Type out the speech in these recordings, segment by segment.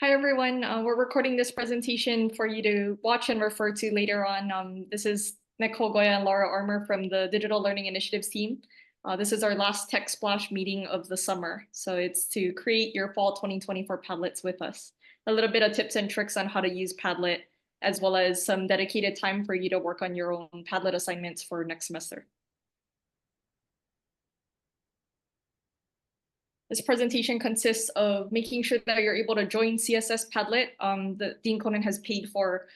Hi, everyone. We're recording this presentation for you to watch and refer to later on. This is Nicole Goya and Laura Armour from the Digital Learning Initiatives team. This is our last TechSplash meeting of the summer. So it's to create your fall 2024 Padlets with us. A little bit of tips and tricks on how to use Padlet, as well as some dedicated time for you to work on your own Padlet assignments for next semester. This presentation consists of making sure that you're able to join CSS Padlet. Dean Conan has paid for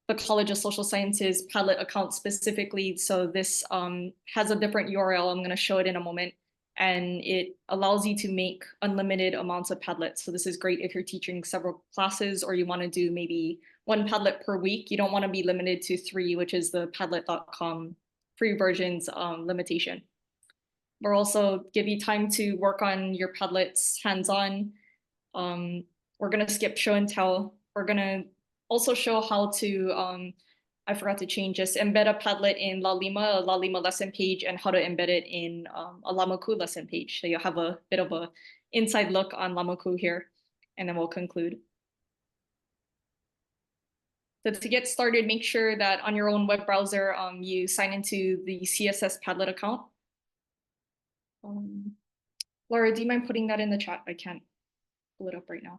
the College of Social Sciences Padlet account specifically. So this has a different URL. I'm going to show it in a moment. And it allows you to make unlimited amounts of Padlets. So this is great if you're teaching several classes or you want to do maybe one Padlet per week. You don't want to be limited to 3, which is the Padlet.com free versions limitation. We'll also give you time to work on your Padlets hands-on. We're going to skip show and tell. We're going to also show how to, I forgot to change this, embed a Padlet in a La Lima lesson page, and how to embed it in a Lamaku lesson page. So you'll have a bit of a inside look on Lamaku here, and then we'll conclude. So to get started, make sure that on your own web browser, you sign into the CSS Padlet account. Laura, do you mind putting that in the chat? I can't pull it up right now.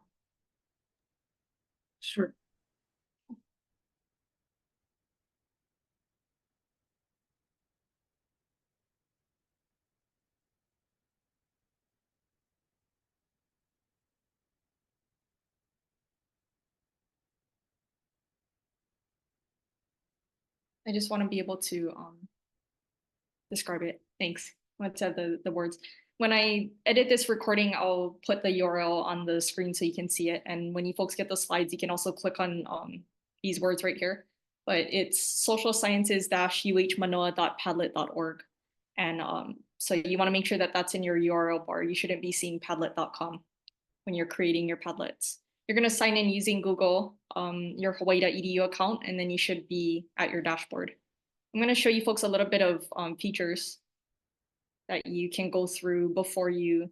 Sure. I just want to be able to describe it. Thanks. Let's add the words. When I edit this recording, I'll put the URL on the screen so you can see it. And when you folks get the slides, you can also click on these words right here. But it's socialsciences-uhmanoa.padlet.org. And so you want to make sure that that's in your URL bar. You shouldn't be seeing padlet.com when you're creating your Padlets. You're going to sign in using Google, your hawaii.edu account, and then you should be at your dashboard. I'm going to show you folks a little bit of features that you can go through before you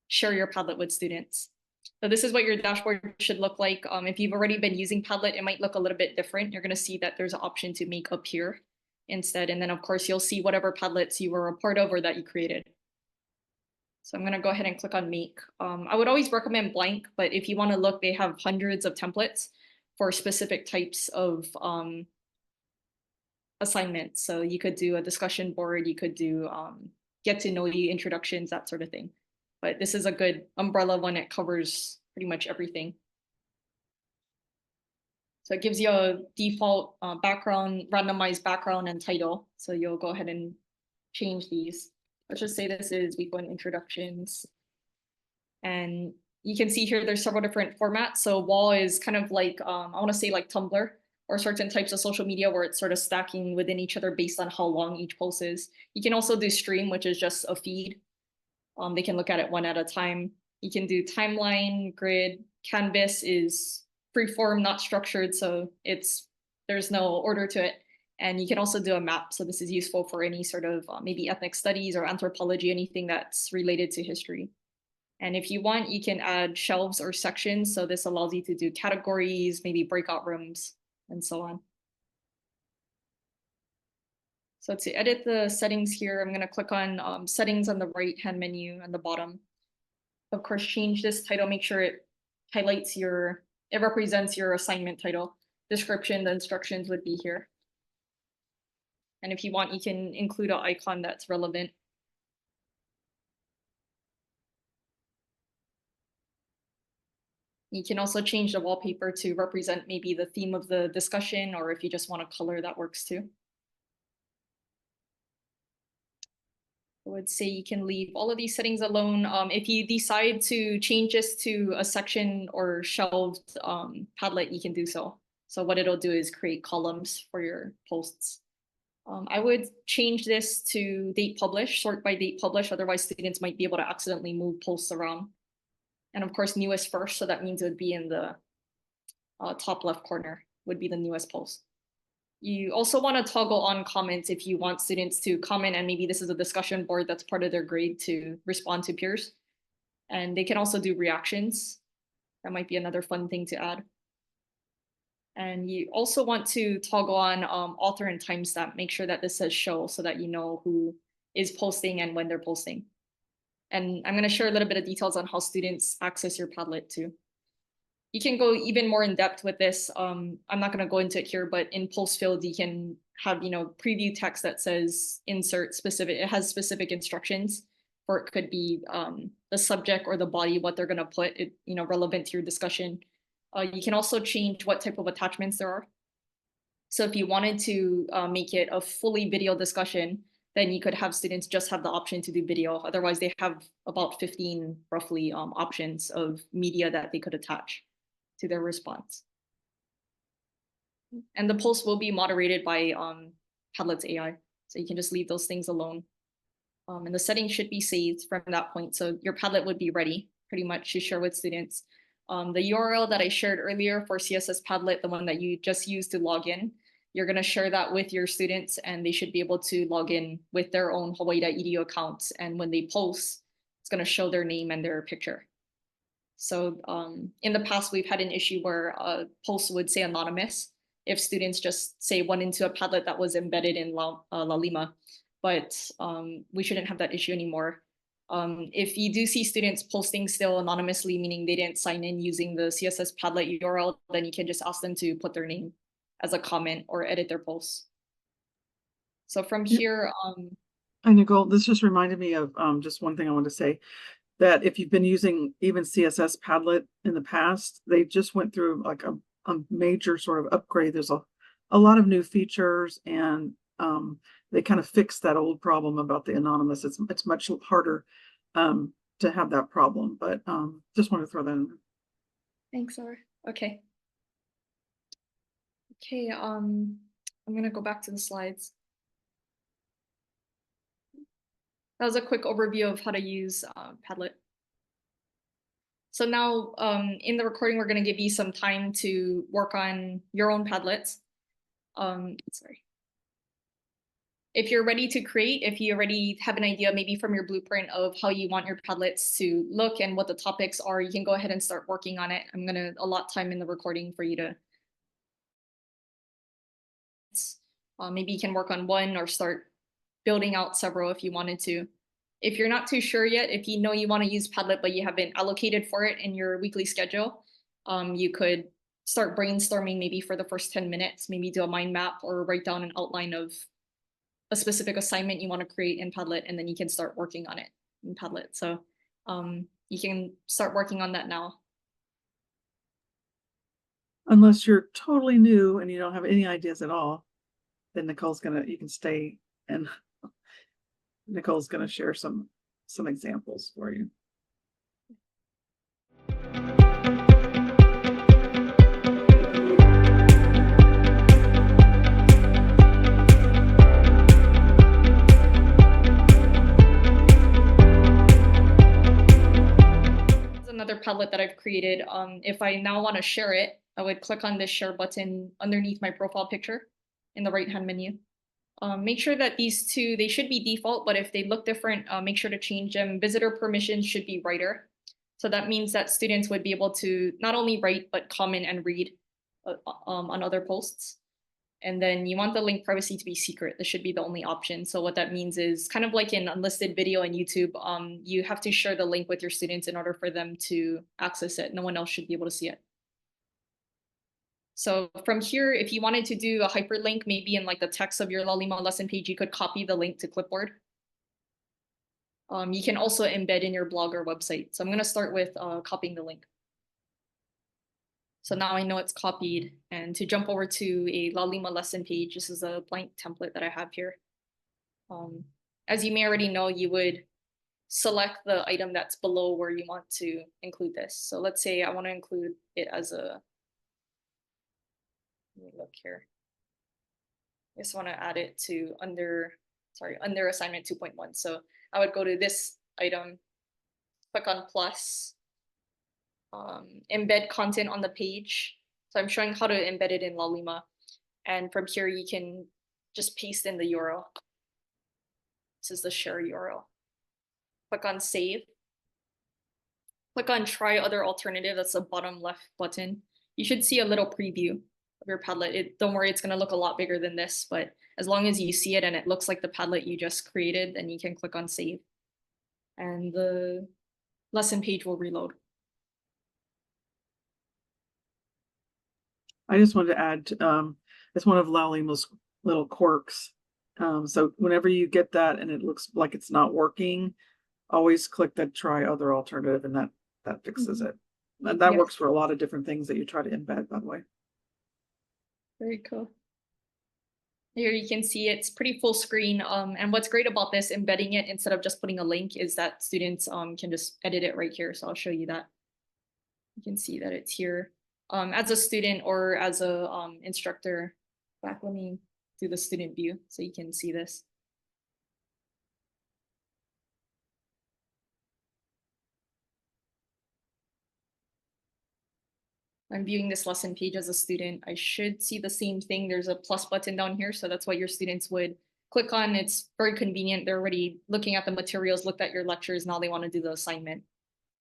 share your Padlet with students. So this is what your dashboard should look like. If you've already been using Padlet, it might look a little bit different. You're going to see that there's an option to make appear instead. And then, of course, you'll see whatever Padlets you were a part of or that you created. So I'm going to go ahead and click on make. I would always recommend blank, but if you want to look, they have hundreds of templates for specific types of assignments. So you could do a discussion board, you could do get to know you introductions, that sort of thing. But this is a good umbrella one. It covers pretty much everything. So it gives you a default background, randomized background and title. So you'll go ahead and change these. Let's just say this is week 1 introductions. And you can see here there's several different formats. So wall is kind of like, I want to say like Tumblr or certain types of social media where it's sort of stacking within each other based on how long each post is. You can also do stream, which is just a feed. They can look at it one at a time. You can do timeline, grid. Canvas is freeform, not structured, so there's no order to it. And you can also do a map. So this is useful for any sort of maybe ethnic studies or anthropology, anything that's related to history. And if you want, you can add shelves or sections. So this allows you to do categories, maybe breakout rooms, and so on. So to edit the settings here, I'm going to click on settings on the right-hand menu on the bottom. Of course, change this title, make sure it highlights it represents your assignment title. Description, the instructions would be here. And if you want, you can include an icon that's relevant. You can also change the wallpaper to represent maybe the theme of the discussion, or if you just want a color, that works too. I would say you can leave all of these settings alone. If you decide to change this to a section or shelved Padlet, you can do so. So what it'll do is create columns for your posts. I would change this to date publish, sort by date publish. Otherwise, students might be able to accidentally move posts around. And of course, newest first. So that means it would be in the top left corner would be the newest post. You also want to toggle on comments if you want students to comment, and maybe this is a discussion board that's part of their grade to respond to peers. And they can also do reactions. That might be another fun thing to add. And you also want to toggle on author and timestamp. Make sure that this says show so that you know who is posting and when they're posting. And I'm going to share a little bit of details on how students access your Padlet too. You can go even more in depth with this. I'm not going to go into it here, but in post field, you can have, preview text that says insert specific. It has specific instructions, or it could be the subject or the body, what they're going to put it, relevant to your discussion. You can also change what type of attachments there are. So if you wanted to make it a fully video discussion, then you could have students just have the option to do video. Otherwise, they have about 15 roughly options of media that they could attach to their response. And the post will be moderated by Padlet's AI. So you can just leave those things alone. And the settings should be saved from that point. So your Padlet would be ready pretty much to share with students. The URL that I shared earlier for CSS Padlet, the one that you just used to log in, you're going to share that with your students and they should be able to log in with their own hawaii.edu accounts. And when they post, it's going to show their name and their picture. So in the past, we've had an issue where a post would say anonymous if students just say one into a Padlet that was embedded in Lalima, but we shouldn't have that issue anymore. If you do see students posting still anonymously, meaning they didn't sign in using the CSS Padlet URL, then you can just ask them to put their name as a comment or edit their posts. So from here, and Nicole, this just reminded me of just one thing I wanted to say, that if you've been using even CSS Padlet in the past, they just went through like a major sort of upgrade. There's a lot of new features, and they kind of fixed that old problem about the anonymous. It's much harder to have that problem, but just wanted to throw that in there. Thanks, Sarah. Okay. Okay, I'm gonna go back to the slides. That was a quick overview of how to use Padlet. So now in the recording, we're going to give you some time to work on your own Padlets. Sorry. If you're ready to create, if you already have an idea, maybe from your blueprint of how you want your Padlets to look and what the topics are, you can go ahead and start working on it. I'm going to allot time in the recording for you to maybe you can work on one or start building out several if you wanted to. If you're not too sure yet, if you know you want to use Padlet, but you haven't allocated for it in your weekly schedule, you could start brainstorming maybe for the first 10 minutes, maybe do a mind map or write down an outline of a specific assignment you want to create in Padlet, and then you can start working on it in Padlet. So you can start working on that now. Unless you're totally new and you don't have any ideas at all, then you can stay and Nicole's going to share some examples for you. This is another Padlet that I've created. If I now want to share it, I would click on this share button underneath my profile picture in the right-hand menu. Make sure that these two, they should be default, but if they look different, make sure to change them. Visitor permissions should be writer. So that means that students would be able to not only write, but comment and read on other posts. And then you want the link privacy to be secret. This should be the only option. So what that means is kind of like in unlisted video on YouTube, you have to share the link with your students in order for them to access it. No one else should be able to see it. So from here, if you wanted to do a hyperlink, maybe in like the text of your Lalima lesson page, you could copy the link to clipboard. You can also embed in your blog or website. So I'm going to start with copying the link. So now I know it's copied. And to jump over to a Lalima lesson page, this is a blank template that I have here. As you may already know, you would select the item that's below where you want to include this. So let's say I want to include it as a, let me look here. I just want to add it to under assignment 2.1. So I would go to this item, click on plus, embed content on the page. So I'm showing how to embed it in Lalima. And from here, you can just paste in the URL. This is the share URL. Click on save. click on try other alternative. That's the bottom left button. You should see a little preview of your Padlet. Don't worry, it's going to look a lot bigger than this, but as long as you see it and it looks like the Padlet you just created, then you can click on save. And the lesson page will reload. I just wanted to add, it's one of Lalima's little quirks. So whenever you get that and it looks like it's not working, always click that try other alternative, and that fixes it. And that Yes. works for a lot of different things that you try to embed, by the way. Very cool. Here you can see it's pretty full screen. And what's great about this embedding it instead of just putting a link is that students can just edit it right here. So I'll show you that. You can see that it's here. As a student or as a instructor. Back, let me do the student view so you can see this. I'm viewing this lesson page as a student. I should see the same thing. There's a plus button down here. So that's what your students would click on. It's very convenient. They're already looking at the materials, looked at your lectures. Now they want to do the assignment.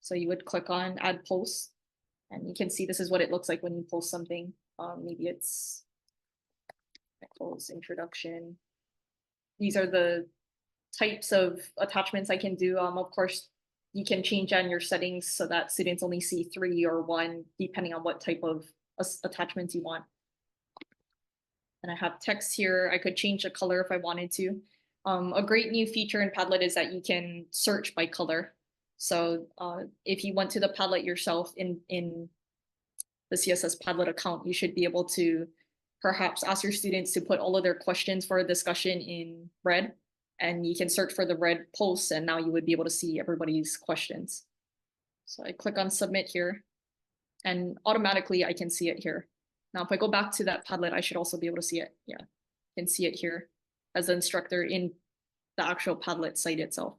So you would click on add post. And you can see this is what it looks like when you post something. Maybe it's close introduction. These are the types of attachments I can do. Of course, you can change on your settings so that students only see 3 or 1, depending on what type of attachments you want. And I have text here. I could change the color if I wanted to. A great new feature in Padlet is that you can search by color. So if you went to the Padlet yourself in the CSS Padlet account, you should be able to perhaps ask your students to put all of their questions for a discussion in red, and you can search for the red posts, and now you would be able to see everybody's questions. So I click on submit here, and automatically I can see it here. Now, if I go back to that Padlet, I should also be able to see it. Yeah, I can see it here as an instructor in the actual Padlet site itself.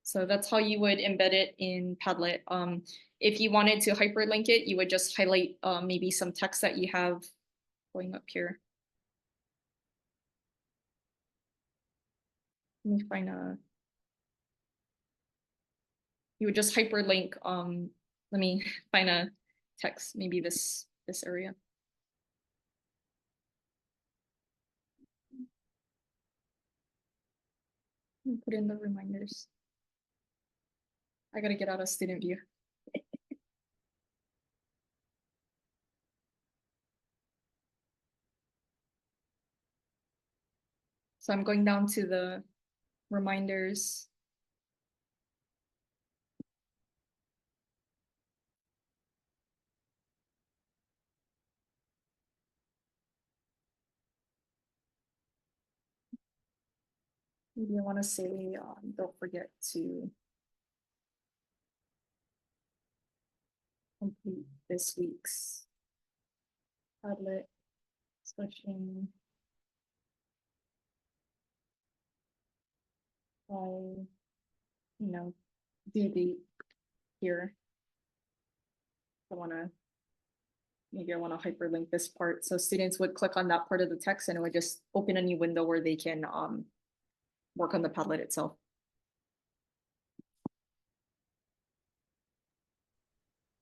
So that's how you would embed it in Padlet. If you wanted to hyperlink it, you would just highlight maybe some text that you have going up here. Let me find a. You would just hyperlink. Let me find a text. Maybe this area. Put in the reminders. I gotta get out of student view. So I'm going down to the reminders. Maybe I want to say, don't forget to complete this week's Padlet discussion by, due date here. Maybe I want to hyperlink this part. So students would click on that part of the text and it would just open a new window where they can work on the Padlet itself.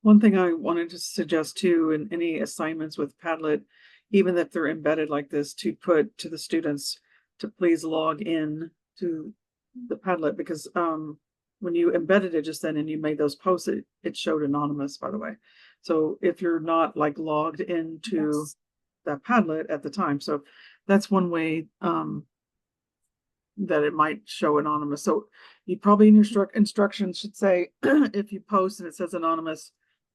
One thing I wanted to suggest too, in any assignments with Padlet, even if they're embedded like this, to put to the students to please log in to the Padlet, because when you embedded it just then and you made those posts, it showed anonymous, by the way. So if you're not like logged into that Padlet at the time, so that's one way that it might show anonymous. So you probably in your instructions should say, if you post and it says anonymous,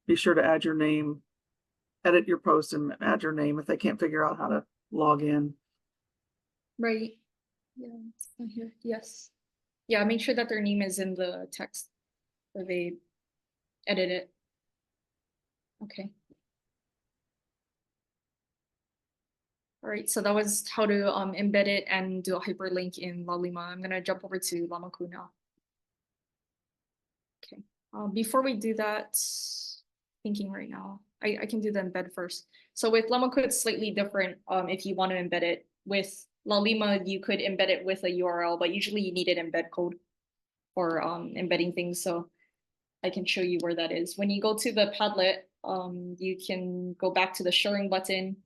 be sure to add your name, edit your post and add your name if they can't figure out how to log in. Right. Yeah, it's not here. Yes. Yeah, make sure that their name is in the text where they edit it. Okay. All right, so that was how to embed it and do a hyperlink in Lalima. I'm gonna jump over to Lamaku now. Okay, before we do that, thinking right now, I can do the embed first. So with Lamaku, it's slightly different if you want to embed it. With Lalima, you could embed it with a URL, but usually you need an embed code. for embedding things. So I can show you where that is. When you go to the Padlet, you can go back to the sharing button,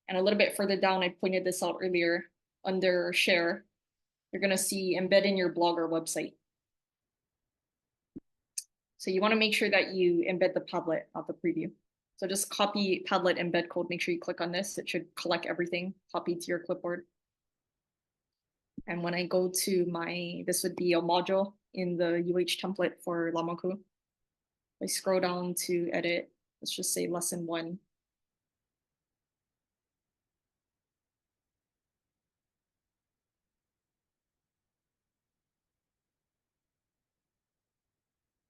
and a little bit further down, I pointed this out earlier, under share, you're gonna see embed in your blog or website. So you wanna make sure that you embed the Padlet, not the preview. So just copy Padlet embed code, make sure you click on this, it should collect everything, copy to your clipboard. And when I go to this would be a module in the UH template for Lamaku. I scroll down to edit, let's just say lesson 1.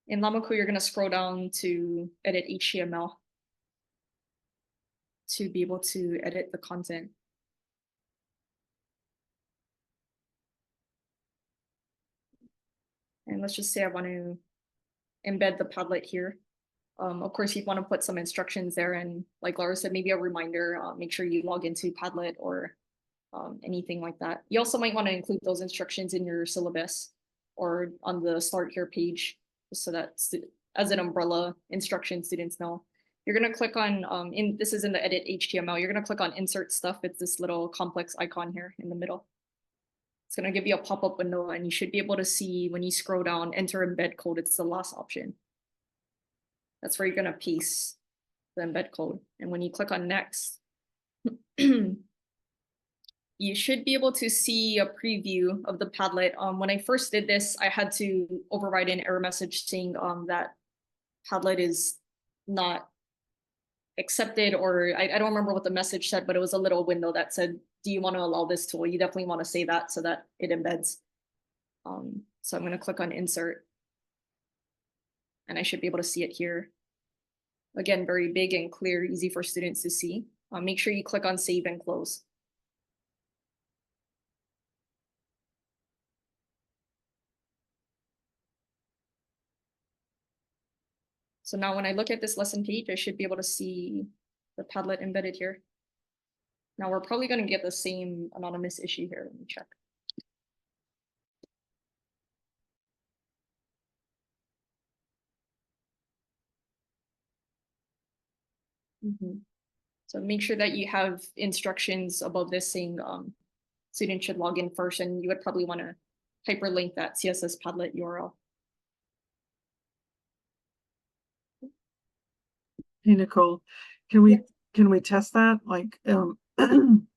In Lamaku, you're going to scroll down to edit HTML to be able to edit the content. And let's just say I want to embed the Padlet here. Of course, you'd want to put some instructions there, and like Laura said, maybe a reminder, make sure you log into Padlet or anything like that. You also might want to include those instructions in your syllabus or on the start here page, just so that as an umbrella instruction, students know. You're going to click on, this is in the edit HTML, you're going to click on insert stuff. It's this little complex icon here in the middle. It's going to give you a pop-up window, and you should be able to see when you scroll down, enter embed code. It's the last option. That's where you're going to paste the embed code. And when you click on next, you should be able to see a preview of the Padlet. When I first did this, I had to override an error message saying that Padlet is not accepted, or I don't remember what the message said, but it was a little window that said, do you want to allow this tool? You definitely want to say that so that it embeds. So I'm going to click on insert, and I should be able to see it here. Again, very big and clear, easy for students to see. Make sure you click on save and close. So now when I look at this lesson page, I should be able to see the Padlet embedded here. Now we're probably going to get the same anonymous issue here. Let me check. So make sure that you have instructions above this saying students should log in first, and you would probably want to hyperlink that CSS Padlet URL. Hey, Nicole, can we test that? Like, can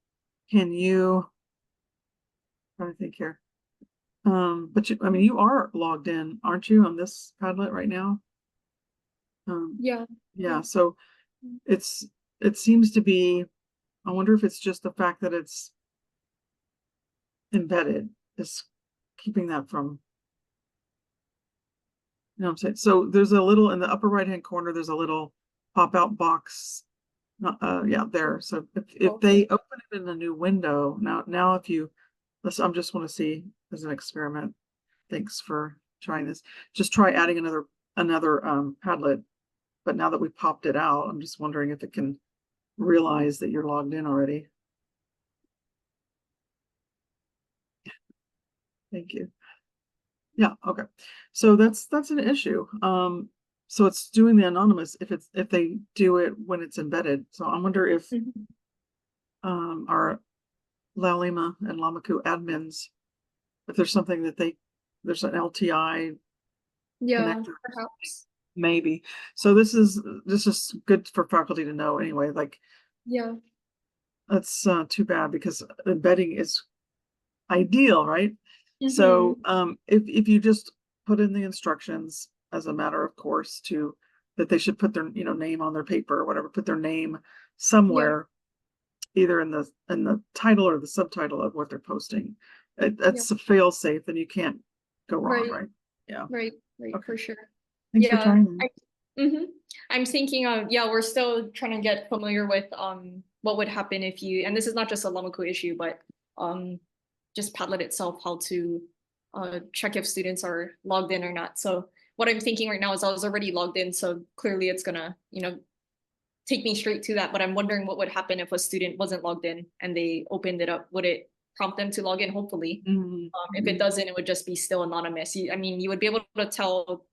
you, I'm trying to think here. But I mean, you are logged in, aren't you, on this Padlet right now? Yeah. So it seems to be, I wonder if it's just the fact that it's embedded is keeping that from, you know what I'm saying? So there's a little, in the upper right-hand corner, there's a little pop-out box. Yeah, there. So if they open it in a new window, now if you, I just want to see as an experiment. Thanks for trying this. Just try adding another Padlet. But now that we popped it out, I'm just wondering if it can realize that you're logged in already. Thank you. Yeah, okay. So that's an issue. So it's doing the anonymous if they do it when it's embedded. So I wonder if our Lalima and Lamaku admins, if there's something that there's an LTI connector, perhaps. Maybe. So this is good for faculty to know anyway. Like, yeah, that's too bad, because embedding is ideal, right? So if you just put in the instructions as a matter of course that they should put their name on their paper or whatever, put their name somewhere, either in the title or the subtitle of what they're posting. That's a fail safe, then you can't go wrong, right? Yeah. Right, okay. For sure. Thanks for trying. I'm thinking we're still trying to get familiar with what would happen if you, and this is not just a Lamaku issue, but just Padlet itself, how to check if students are logged in or not. So what I'm thinking right now is I was already logged in, so clearly it's gonna, take me straight to that. But I'm wondering what would happen if a student wasn't logged in and they opened it up. Would it prompt them to log in, hopefully. Mhm. If it doesn't, it would just be still anonymous. I mean, you would be able to tell,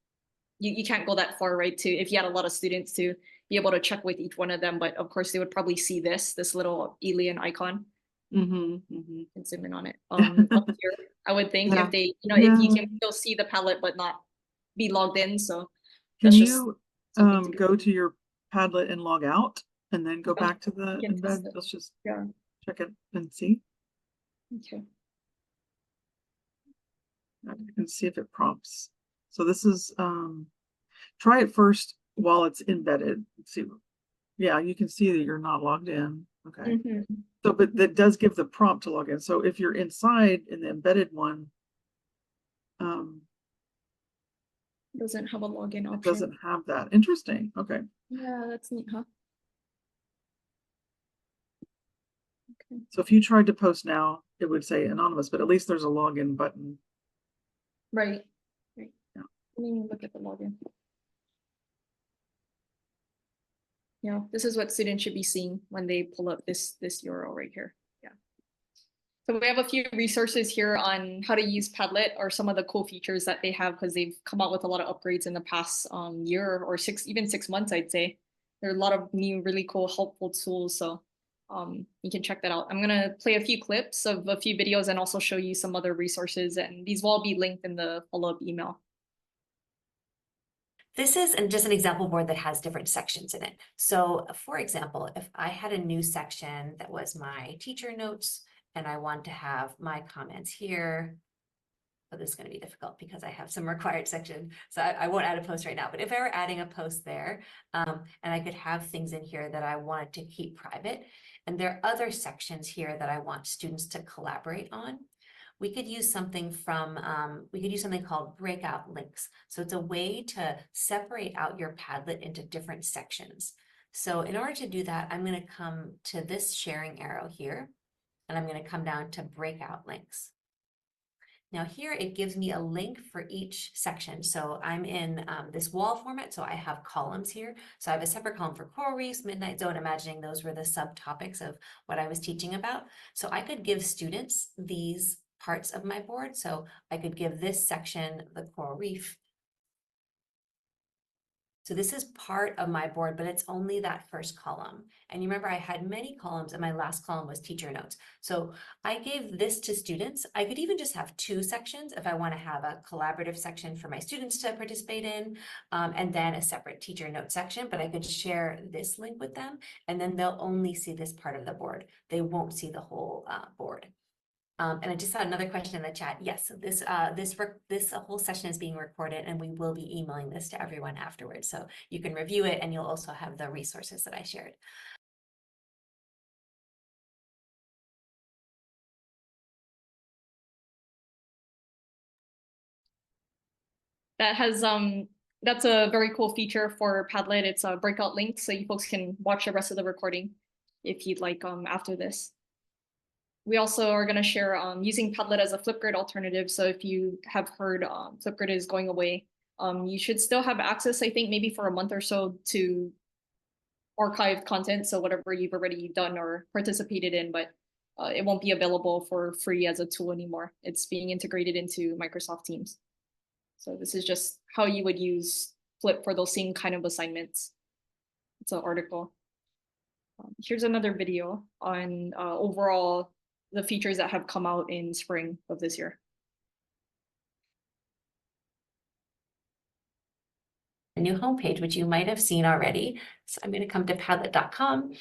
you can't go that far, right? To if you had a lot of students to be able to check with each one of them, but of course they would probably see this little alien icon and zoom in on it. Up here, I would think Yeah. if they, if you Yeah. can still see the Padlet but not be logged in. So Can that's just you something to do. go to your Padlet and log out and then go Yeah, back to the we can test embed? it. Let's just Yeah. check it and see. Okay. And see if it prompts. So this is try it first while it's embedded. Let's see. Yeah, you can see that you're not logged in. Okay. So, but that does give the prompt to log in. So if you're inside in the embedded one, Doesn't have a login option. it doesn't have that. Interesting. Okay. Yeah, that's neat, huh? Okay. So if you tried to post now, it would say anonymous, but at least there's a login button. Right. Right. Yeah. Let me look at the login. Yeah, this is what students should be seeing when they pull up this URL right here. Yeah. So we have a few resources here on how to use Padlet or some of the cool features that they have because they've come out with a lot of upgrades in the past year or even 6 months, I'd say. There are a lot of new, really cool, helpful tools. So you can check that out. I'm gonna play a few clips of a few videos and also show you some other resources, and these will all be linked in the follow-up email. This is just an example board that has different sections in it. So for example, if I had a new section that was my teacher notes and I want to have my comments here, but this is going to be difficult because I have some required section. So I won't add a post right now, but if I were adding a post there, and I could have things in here that I wanted to keep private, and there are other sections here that I want students to collaborate on, we could use something called breakout links. So it's a way to separate out your Padlet into different sections. So in order to do that, I'm going to come to this sharing arrow here, and I'm going to come down to breakout links. Now here it gives me a link for each section. So I'm in this wall format, so I have columns here. So I have a separate column for coral reefs, midnight zone, imagining those were the subtopics of what I was teaching about. So I could give students these parts of my board. So I could give this section the coral reef. So this is part of my board, but it's only that first column. And you remember I had many columns and my last column was teacher notes. So I gave this to students. I could even just have two sections if I want to have a collaborative section for my students to participate in, and then a separate teacher note section, but I could share this link with them and then they'll only see this part of the board. They won't see the whole board. And I just saw another question in the chat. Yes, so this whole session is being recorded and we will be emailing this to everyone afterwards. So you can review it and you'll also have the resources that I shared. That's a very cool feature for Padlet. It's a breakout link, so you folks can watch the rest of the recording if you'd like after this. We also are going to share using Padlet as a Flipgrid alternative. So if you have heard Flipgrid is going away, you should still have access, I think, maybe for a month or so to archive content. So whatever you've already done or participated in, but it won't be available for free as a tool anymore. It's being integrated into Microsoft Teams. So this is just how you would use Flip for those same kind of assignments. It's an article. Here's another video on overall the features that have come out in spring of this year. A new homepage, which you might have seen already. So I'm going to come to padlet.com.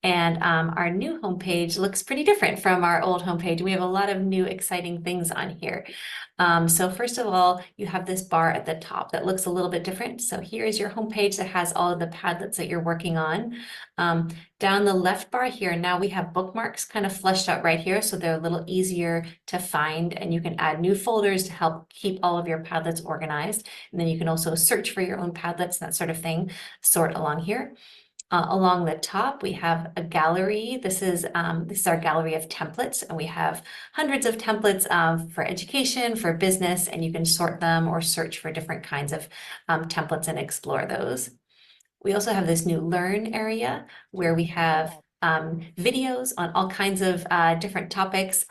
And our new homepage looks pretty different from our old homepage. We have a lot of new exciting things on here. So first of all, you have this bar at the top that looks a little bit different. So here is your homepage that has all of the Padlets that you're working on. Down the left bar here, now we have bookmarks kind of fleshed out right here. So they're a little easier to find and you can add new folders to help keep all of your Padlets organized. And then you can also search for your own Padlets, that sort of thing, sort along here. Along the top, we have a gallery. This is our gallery of templates, and we have hundreds of templates for education, for business, and you can sort them or search for different kinds of templates and explore those. We also have this new Learn area where we have videos on all kinds of different topics.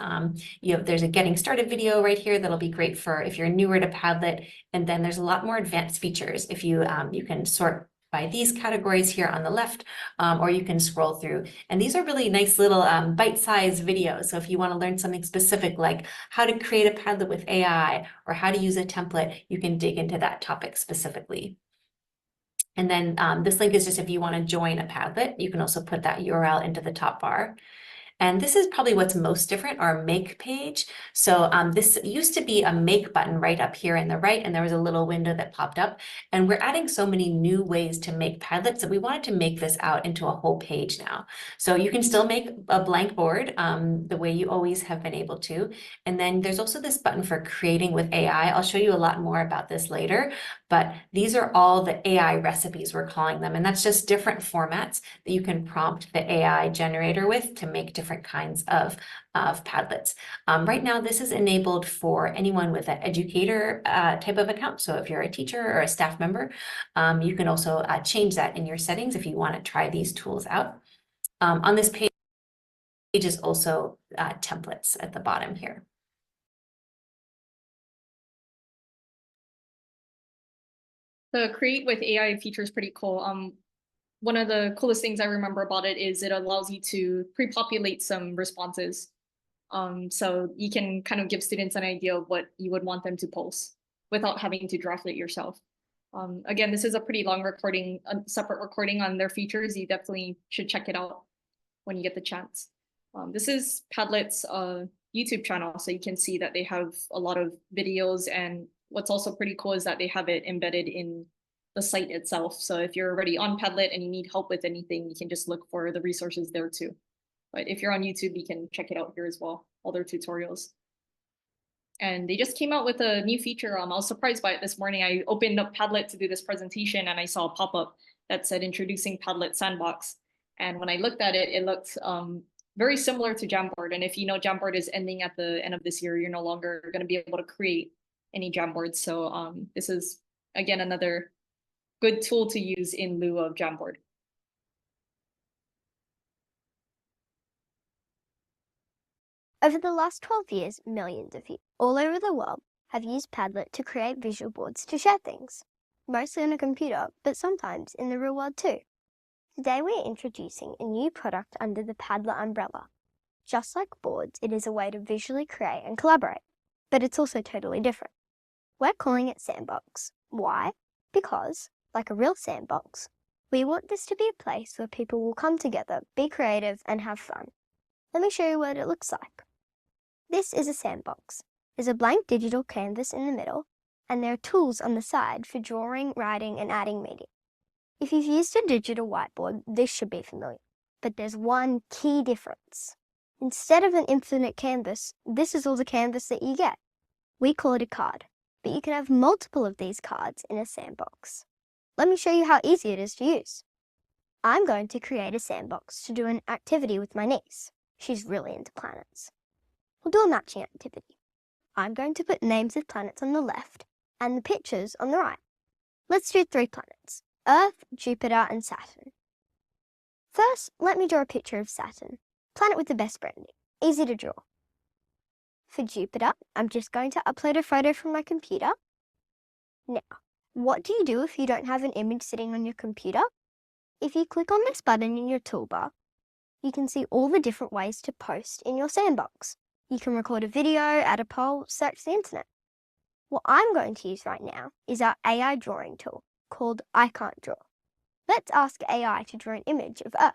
There's a getting started video right here that'll be great for if you're newer to Padlet. And then there's a lot more advanced features. If you can sort by these categories here on the left, or you can scroll through. And these are really nice little bite-sized videos. So if you want to learn something specific, like how to create a Padlet with AI or how to use a template, you can dig into that topic specifically. And then this link is just if you want to join a Padlet, you can also put that URL into the top bar. And this is probably what's most different, our make page. So this used to be a make button right up here in the right, and there was a little window that popped up. And we're adding so many new ways to make Padlets that we wanted to make this out into a whole page now. So you can still make a blank board the way you always have been able to. And then there's also this button for creating with AI. I'll show you a lot more about this later, but these are all the AI recipes, we're calling them. And that's just different formats that you can prompt the AI generator with to make different kinds of Padlets. Right now, this is enabled for anyone with an educator type of account. So if you're a teacher or a staff member, you can also change that in your settings if you want to try these tools out. On this page is also templates at the bottom here. The create with AI feature is pretty cool. One of the coolest things I remember about it is it allows you to pre-populate some responses. So you can kind of give students an idea of what you would want them to post without having to draft it yourself. Again, this is a pretty long recording, a separate recording on their features. You definitely should check it out when you get the chance. This is Padlet's YouTube channel, so you can see that they have a lot of videos, and what's also pretty cool is that they have it embedded in the site itself. So if you're already on Padlet and you need help with anything, you can just look for the resources there too. But if you're on YouTube, you can check it out here as well, all their tutorials. And they just came out with a new feature. I was surprised by it this morning. I opened up Padlet to do this presentation and I saw a pop-up that said introducing Padlet Sandbox. And when I looked at it, it looked very similar to Jamboard. And if you know Jamboard is ending at the end of this year, you're no longer going to be able to create any Jamboards. So this is, again, another good tool to use in lieu of Jamboard. Over the last 12 years, millions of people all over the world have used Padlet to create visual boards to share things, mostly on a computer, but sometimes in the real world too. Today we're introducing a new product under the Padlet umbrella. Just like boards, it is a way to visually create and collaborate, but it's also totally different. We're calling it Sandbox. Why? Because, like a real sandbox, we want this to be a place where people will come together, be creative, and have fun. Let me show you what it looks like. This is a sandbox. There's a blank digital canvas in the middle, and there are tools on the side for drawing, writing, and adding media. If you've used a digital whiteboard, this should be familiar. But there's one key difference. Instead of an infinite canvas, this is all the canvas that you get. We call it a card, but you can have multiple of these cards in a sandbox. Let me show you how easy it is to use. I'm going to create a sandbox to do an activity with my niece. She's really into planets. We'll do a matching activity. I'm going to put names of planets on the left and the pictures on the right. Let's do 3 planets: Earth, Jupiter, and Saturn. First, let me draw a picture of Saturn, planet with the best branding, easy to draw. For Jupiter, I'm just going to upload a photo from my computer. Now, what do you do if you don't have an image sitting on your computer? If you click on this button in your toolbar, you can see all the different ways to post in your sandbox. You can record a video, add a poll, search the internet. What I'm going to use right now is our AI drawing tool called I Can't Draw. Let's ask AI to draw an image of Earth.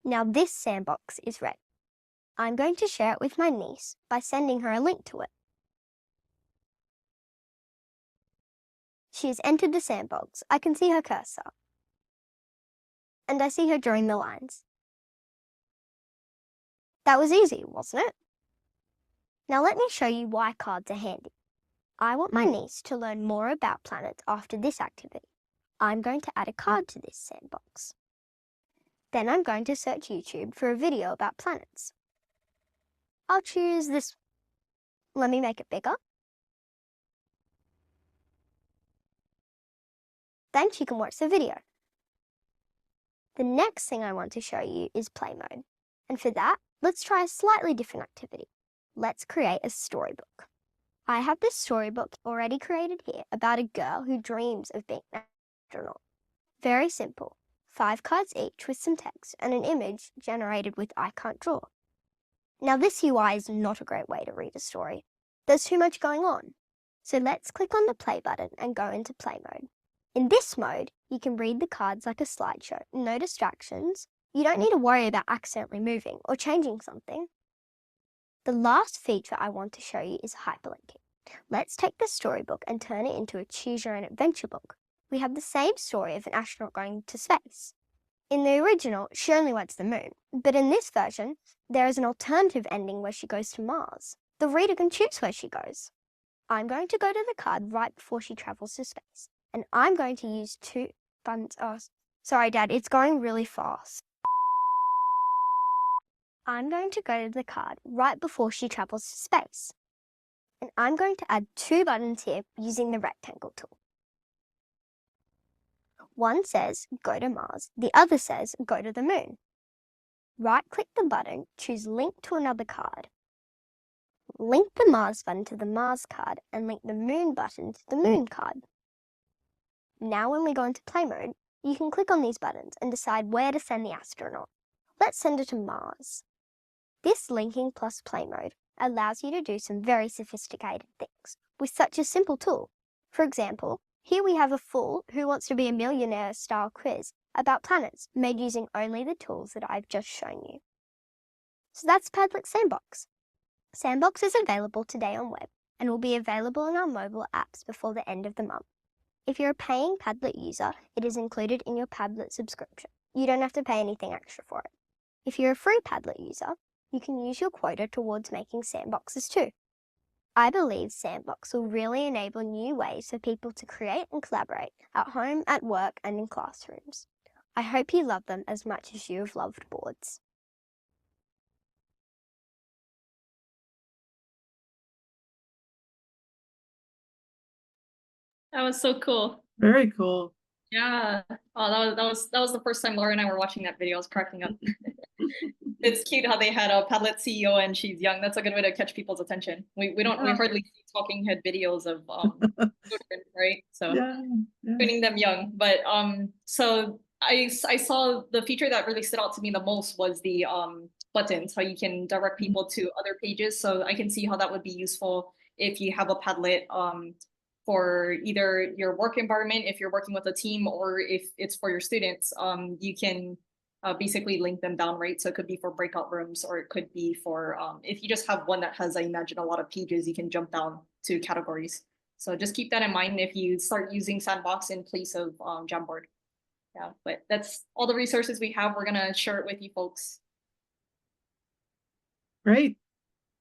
Now this sandbox is ready. I'm going to share it with my niece by sending her a link to it. She has entered the sandbox. I can see her cursor. And I see her drawing the lines. That was easy, wasn't it? Now let me show you why cards are handy. I want my niece to learn more about planets after this activity. I'm going to add a card to this sandbox. Then I'm going to search YouTube for a video about planets. I'll choose this one. Let me make it bigger. Then she can watch the video. The next thing I want to show you is play mode. And for that, let's try a slightly different activity. Let's create a storybook. I have this storybook already created here about a girl who dreams of being an astronaut. Very simple. 5 cards each with some text and an image generated with I Can't Draw. Now this UI is not a great way to read a story. There's too much going on. So let's click on the play button and go into play mode. In this mode, you can read the cards like a slideshow, no distractions. You don't need to worry about accidentally moving or changing something. The last feature I want to show you is hyperlinking. Let's take the storybook and turn it into a choose your own adventure book. We have the same story of an astronaut going to space. In the original, she only went to the moon, but in this version, there is an alternative ending where she goes to Mars. The reader can choose where she goes. I'm going to go to the card right before she travels to space, and I'm going to use 2 buttons. Oh, sorry, Dad, it's going really fast. I'm going to go to the card right before she travels to space, and I'm going to add 2 buttons here using the rectangle tool. One says go to Mars, the other says go to the moon. Right-click the button, choose link to another card. Link the Mars button to the Mars card and link the moon button to the moon card. Now when we go into play mode, you can click on these buttons and decide where to send the astronaut. Let's send it to Mars. This linking plus play mode allows you to do some very sophisticated things with such a simple tool. For example, here we have a fool who wants to be a millionaire style quiz about planets made using only the tools that I've just shown you. So that's Padlet Sandbox. Sandbox is available today on web and will be available in our mobile apps before the end of the month. If you're a paying Padlet user, it is included in your Padlet subscription. You don't have to pay anything extra for it. If you're a free Padlet user, you can use your quota towards making sandboxes too. I believe Sandbox will really enable new ways for people to create and collaborate at home, at work, and in classrooms. I hope you love them as much as you have loved boards. That was so cool. Very cool. Yeah. Oh, that was the first time Laura and I were watching that video. I was cracking up. It's cute how they had a Padlet CEO and she's young. That's a good way to catch people's attention. We hardly see talking head videos of children, right? So Yeah. training them young. But so I saw the feature that really stood out to me the most was the buttons, how you can direct people to other pages. So I can see how that would be useful if you have a Padlet for either your work environment, if you're working with a team, or if it's for your students. You can basically link them down, right? So it could be for breakout rooms, or it could be for if you just have one that has, I imagine, a lot of pages, you can jump down to categories. So just keep that in mind if you start using Sandbox in place of Jamboard. Yeah, but that's all the resources we have. We're gonna share it with you folks. Great.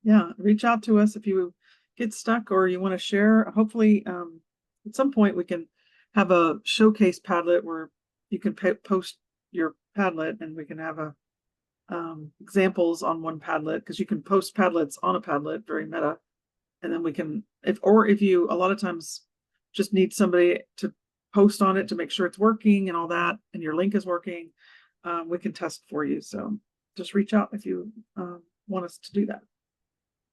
Yeah, reach out to us if you get stuck or you want to share. Hopefully, at some point we can have a showcase Padlet where you can post your Padlet and we can have a examples on one Padlet, because you can post Padlets on a Padlet, very meta. And then we can, if you a lot of times just need somebody to post on it to make sure it's working and all that, and your link is working, we can test for you. So just reach out if you want us to do that.